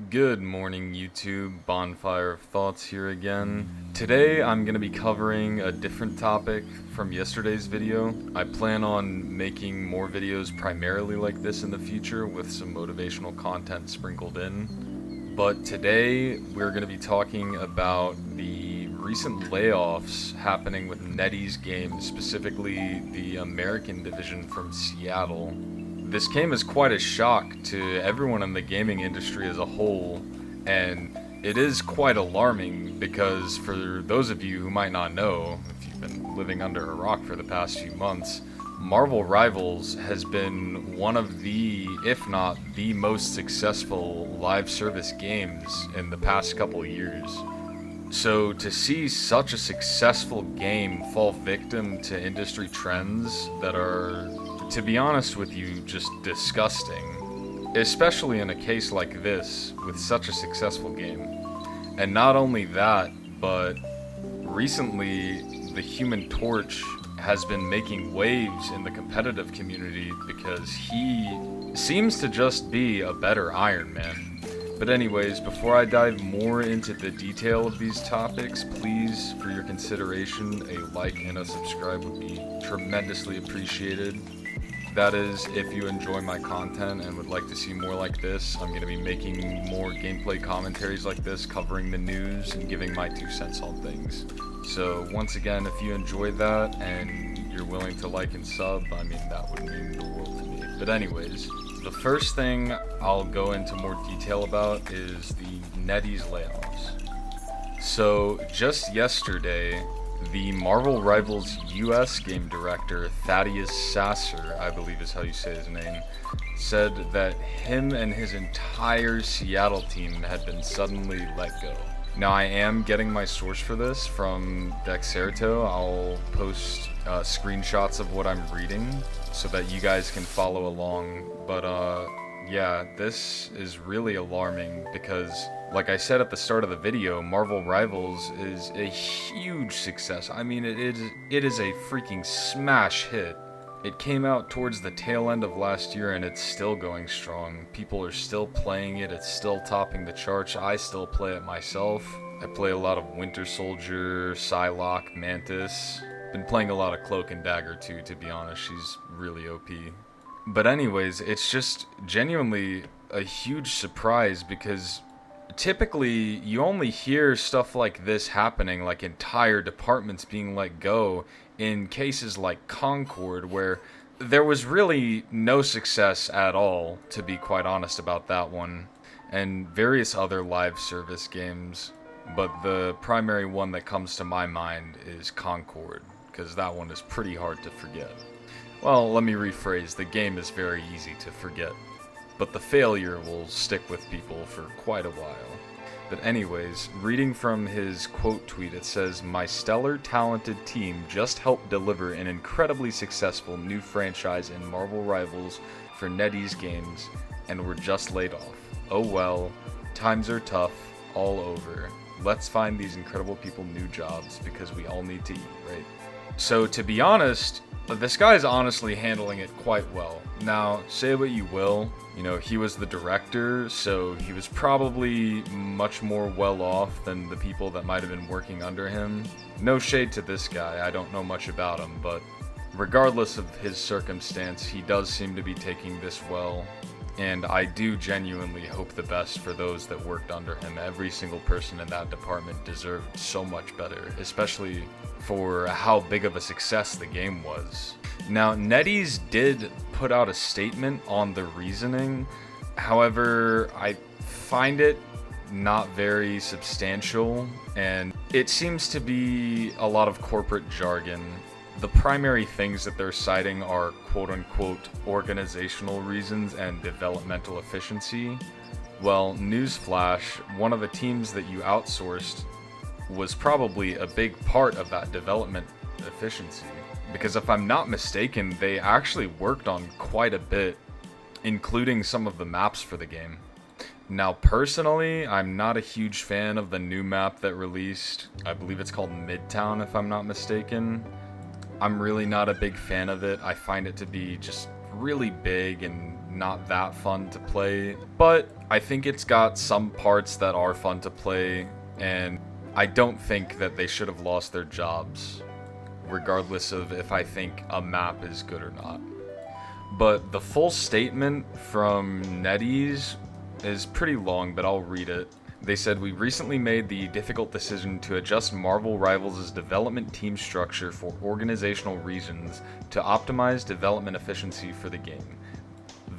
Good morning, YouTube. Bonfire of Thoughts here again. Today I'm going to be covering a different topic from yesterday's video. I plan on making more videos primarily like this in the future with some motivational content sprinkled in. But today we're going to be talking about the recent layoffs happening with NetEase Games, specifically the American division from Seattle. This came as quite a shock to everyone in the gaming industry as a whole, and it is quite alarming because for those of you who might not know, if you've been living under a rock for the past few months, Marvel Rivals has been one of the, if not the most successful live service games in the past couple years. So to see such a successful game fall victim to industry trends that are, to be honest with you, just disgusting, especially in a case like this with such a successful game. And not only that, but recently the Human Torch has been making waves in the competitive community because he seems to just be a better Iron Man. But anyways, before I dive more into the detail of these topics, please, for your consideration, a like and a subscribe would be tremendously appreciated. That is, if you enjoy my content and would like to see more like this, I'm going to be making more gameplay commentaries like this, covering the news and giving my 2 cents on things. So once again, if you enjoyed that and you're willing to like and sub, I mean, that would mean the world to me. But anyways, the first thing I'll go into more detail about is the NetEase layoffs. So just yesterday, the Marvel Rivals US game director, Thaddeus Sasser, I believe is how you say his name, said that him and his entire Seattle team had been suddenly let go. Now, I am getting my source for this from Dexerto. I'll post screenshots of what I'm reading so that you guys can follow along. But yeah, this is really alarming because, like I said at the start of the video, Marvel Rivals is a huge success. I mean, it is a freaking smash hit. It came out towards the tail end of last year and it's still going strong. People are still playing it, it's still topping the charts. I still play it myself. I play a lot of Winter Soldier, Psylocke, Mantis. Been playing a lot of Cloak and Dagger too, to be honest. She's really OP. But anyways, it's just genuinely a huge surprise because typically you only hear stuff like this happening, like entire departments being let go, in cases like Concord, where there was really no success at all, to be quite honest about that one, and various other live service games. But the primary one that comes to my mind is Concord, because that one is pretty hard to forget. Well, let me rephrase, the game is very easy to forget, but the failure will stick with people for quite a while. But anyways, reading from his quote tweet, it says, "My stellar, talented team just helped deliver an incredibly successful new franchise in Marvel Rivals for NetEase Games, and were just laid off. Oh well, times are tough, all over. Let's find these incredible people new jobs, because we all need to eat, right?" So to be honest, this guy's honestly handling it quite well. Now, say what you will, you know, he was the director, so he was probably much more well off than the people that might have been working under him. No shade to this guy, I don't know much about him, but regardless of his circumstance, he does seem to be taking this well. And I do genuinely hope the best for those that worked under him. Every single person in that department deserved so much better, especially for how big of a success the game was. Now, NetEase did put out a statement on the reasoning. However, I find it not very substantial, and it seems to be a lot of corporate jargon. The primary things that they're citing are quote-unquote organizational reasons and developmental efficiency. Well, newsflash, one of the teams that you outsourced was probably a big part of that development efficiency. Because if I'm not mistaken, they actually worked on quite a bit, including some of the maps for the game. Now, personally, I'm not a huge fan of the new map that released. I believe it's called Midtown, if I'm not mistaken. I'm really not a big fan of it. I find it to be just really big and not that fun to play, but I think it's got some parts that are fun to play, and I don't think that they should have lost their jobs, regardless of if I think a map is good or not. But the full statement from NetEase is pretty long, but I'll read it. They said, "We recently made the difficult decision to adjust Marvel Rivals' development team structure for organizational reasons to optimize development efficiency for the game.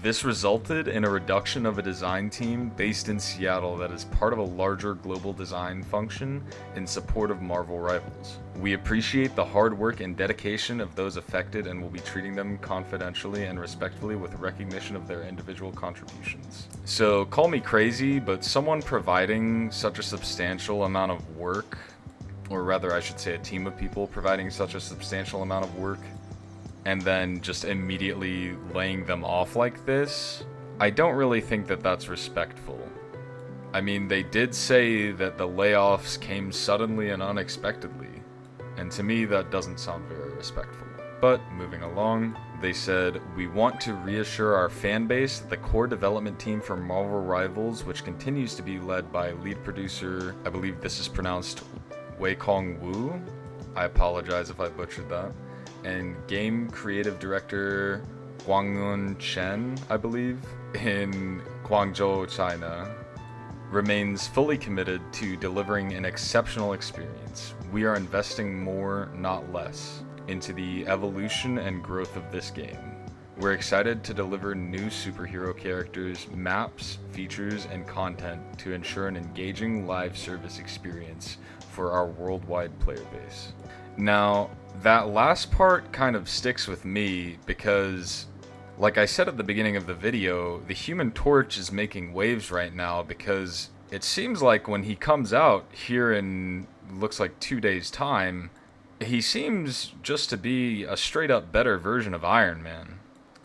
This resulted in a reduction of a design team based in Seattle that is part of a larger global design function in support of Marvel Rivals. We appreciate the hard work and dedication of those affected and will be treating them confidentially and respectfully with recognition of their individual contributions." So, call me crazy, but someone providing such a substantial amount of work, or rather I should say a team of people providing such a substantial amount of work, and then just immediately laying them off like this, I don't really think that that's respectful. I mean, they did say that the layoffs came suddenly and unexpectedly, and to me that doesn't sound very respectful. But moving along, they said, "We want to reassure our fan base that the core development team for Marvel Rivals, which continues to be led by lead producer, I believe this is pronounced Wei Kong Wu, I apologize if I butchered that, and game creative director Guangun Chen, I believe, in Guangzhou, China, remains fully committed to delivering an exceptional experience. We are investing more, not less, into the evolution and growth of this game. We're excited to deliver new superhero characters, maps, features, and content to ensure an engaging live service experience for our worldwide player base." Now, that last part kind of sticks with me because, like I said at the beginning of the video, the Human Torch is making waves right now because it seems like when he comes out here in, looks like 2 days' time, he seems just to be a straight up better version of Iron Man.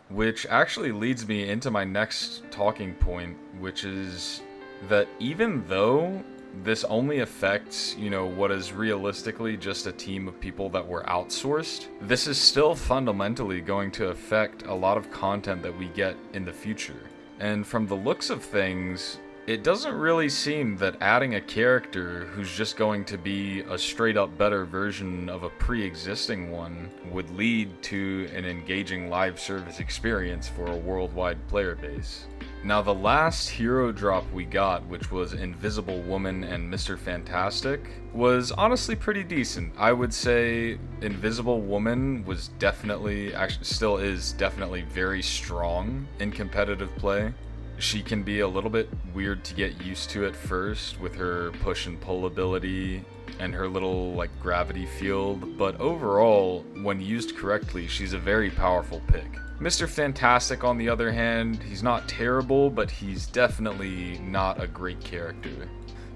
Which actually leads me into my next talking point, which is that even though this only affects, what is realistically just a team of people that were outsourced, this is still fundamentally going to affect a lot of content that we get in the future. And from the looks of things, it doesn't really seem that adding a character who's just going to be a straight up better version of a pre-existing one would lead to an engaging live service experience for a worldwide player base. Now, the last hero drop we got, which was Invisible Woman and Mr. Fantastic, was honestly pretty decent. I would say Invisible Woman was definitely, actually still is definitely very strong in competitive play. She can be a little bit weird to get used to at first with her push and pull ability and her little gravity field, but overall, when used correctly, she's a very powerful pick. Mr. Fantastic, on the other hand, he's not terrible, but he's definitely not a great character.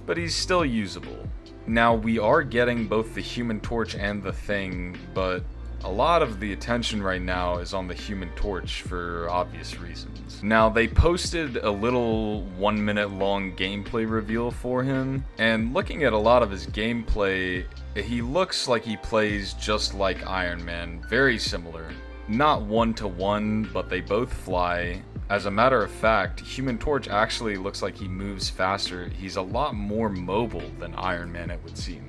But he's still usable. Now, we are getting both the Human Torch and the Thing, but a lot of the attention right now is on the Human Torch for obvious reasons. Now, they posted a little 1 minute long gameplay reveal for him, and looking at a lot of his gameplay, he looks like he plays just like Iron Man, very similar. Not one-to-one, but they both fly. As a matter of fact, Human Torch actually looks like he moves faster. He's a lot more mobile than Iron Man, it would seem.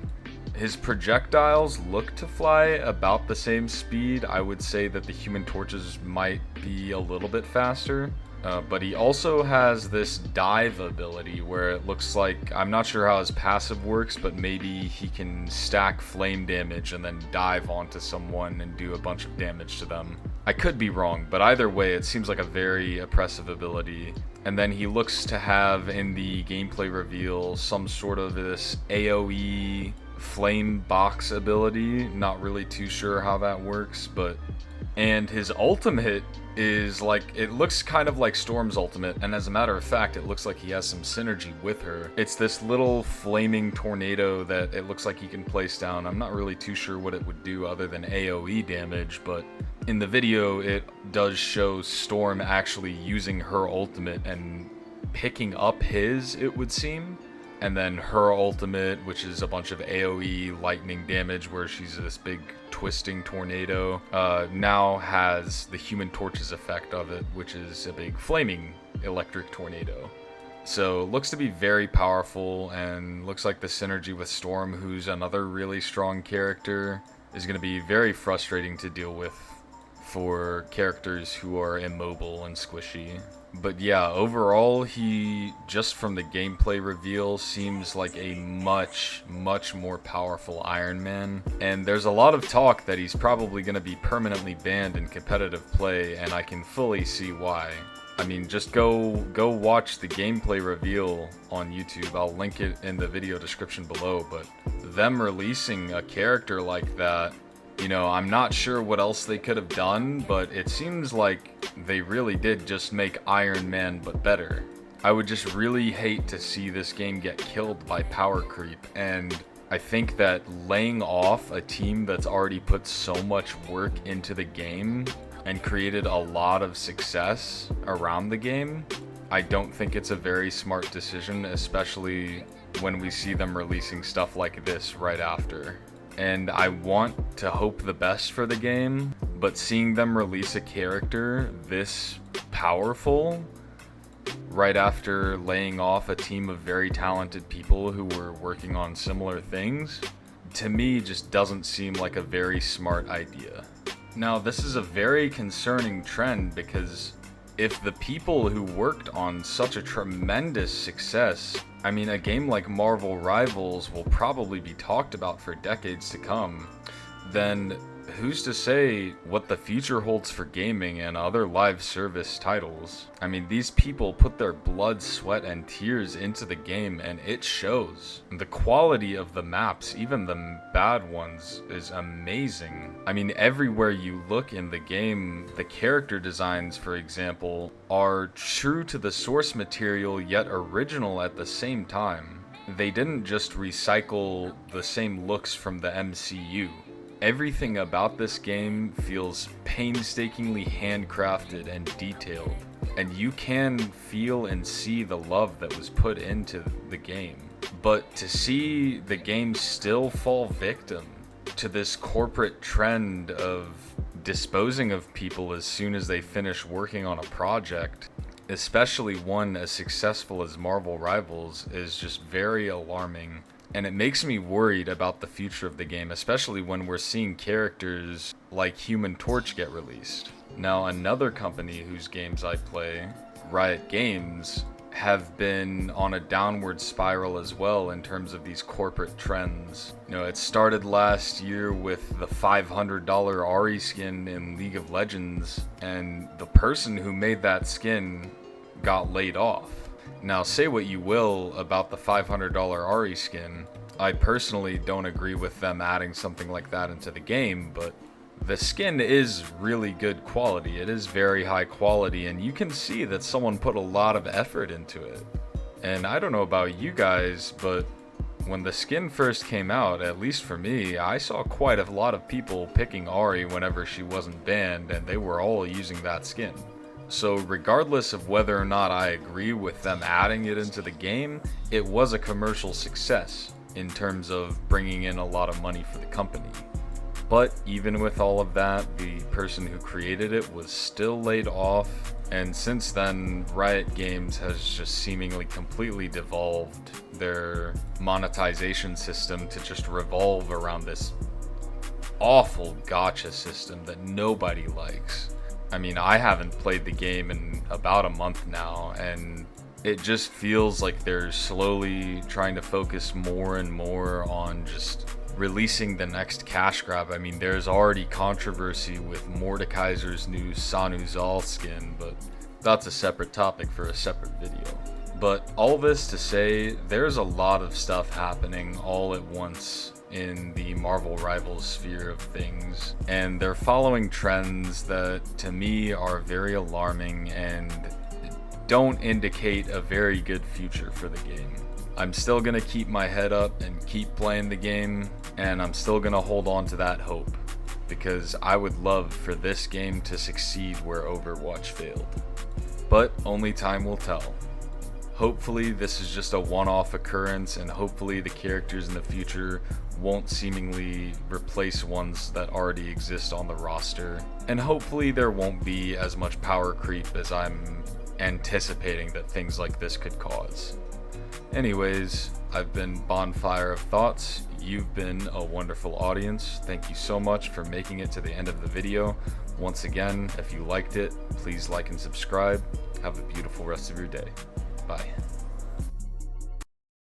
His projectiles look to fly about the same speed. I would say that the Human Torches might be a little bit faster. But he also has this dive ability where it looks like, I'm not sure how his passive works, but maybe he can stack flame damage and then dive onto someone and do a bunch of damage to them. I could be wrong, but either way, it seems like a very oppressive ability. And then he looks to have in the gameplay reveal some sort of this AoE flame box ability. Not really too sure how that works, but... And his ultimate is it looks kind of like Storm's ultimate, and as a matter of fact, it looks like he has some synergy with her. It's this little flaming tornado that it looks like he can place down. I'm not really too sure what it would do other than AoE damage, but in the video, it does show Storm actually using her ultimate and picking up his, it would seem. And then her ultimate, which is a bunch of AoE lightning damage where she's this big twisting tornado, now has the Human Torch's effect of it, which is a big flaming electric tornado. So looks to be very powerful, and looks like the synergy with Storm, who's another really strong character, is going to be very frustrating to deal with for characters who are immobile and squishy. But yeah, overall, he, just from the gameplay reveal, seems like a much more powerful Iron Man. And there's a lot of talk that he's probably going to be permanently banned in competitive play, and I can fully see why. I mean, just go watch the gameplay reveal on YouTube. I'll link it in the video description below, but them releasing a character like that, you know, I'm not sure what else they could have done, but it seems like they really did just make Iron Man but better. I would just really hate to see this game get killed by power creep, and I think that laying off a team that's already put so much work into the game and created a lot of success around the game, I don't think it's a very smart decision, especially when we see them releasing stuff like this right after. And I want to hope the best for the game, but seeing them release a character this powerful right after laying off a team of very talented people who were working on similar things, to me just doesn't seem like a very smart idea. Now, this is a very concerning trend, because if the people who worked on such a tremendous success, I mean, a game like Marvel Rivals will probably be talked about for decades to come, then who's to say what the future holds for gaming and other live service titles? I mean, these people put their blood, sweat, and tears into the game, and it shows. The quality of the maps, even the bad ones, is amazing. I mean, everywhere you look in the game, the character designs, for example, are true to the source material yet original at the same time. They didn't just recycle the same looks from the MCU. Everything about this game feels painstakingly handcrafted and detailed, and you can feel and see the love that was put into the game. But to see the game still fall victim to this corporate trend of disposing of people as soon as they finish working on a project, especially one as successful as Marvel Rivals, is just very alarming. And it makes me worried about the future of the game, especially when we're seeing characters like Human Torch get released. Now, another company whose games I play, Riot Games, have been on a downward spiral as well in terms of these corporate trends. You know, it started last year with the $500 Ahri skin in League of Legends, and the person who made that skin got laid off. Now, say what you will about the $500 Ahri skin, I personally don't agree with them adding something like that into the game, but the skin is really good quality. It is very high quality, and you can see that someone put a lot of effort into it. And I don't know about you guys, but when the skin first came out, at least for me, I saw quite a lot of people picking Ahri whenever she wasn't banned, and they were all using that skin. So regardless of whether or not I agree with them adding it into the game, it was a commercial success in terms of bringing in a lot of money for the company. But even with all of that, the person who created it was still laid off, and since then, Riot Games has just seemingly completely devolved their monetization system to just revolve around this awful gacha system that nobody likes. I mean, I haven't played the game in about a month now, and it just feels like they're slowly trying to focus more and more on just releasing the next cash grab. I mean, there's already controversy with Mordekaiser's new Sanu Zal skin, but that's a separate topic for a separate video. But all this to say, there's a lot of stuff happening all at once in the Marvel Rivals sphere of things, and they're following trends that to me are very alarming and don't indicate a very good future for the game. I'm still gonna keep my head up and keep playing the game, and I'm still gonna hold on to that hope, because I would love for this game to succeed where Overwatch failed. But only time will tell. Hopefully this is just a one-off occurrence, and hopefully the characters in the future won't seemingly replace ones that already exist on the roster. And hopefully there won't be as much power creep as I'm anticipating that things like this could cause. Anyways, I've been Bonfire of Thoughts. You've been a wonderful audience. Thank you so much for making it to the end of the video. Once again, if you liked it, please like and subscribe. Have a beautiful rest of your day. Bye.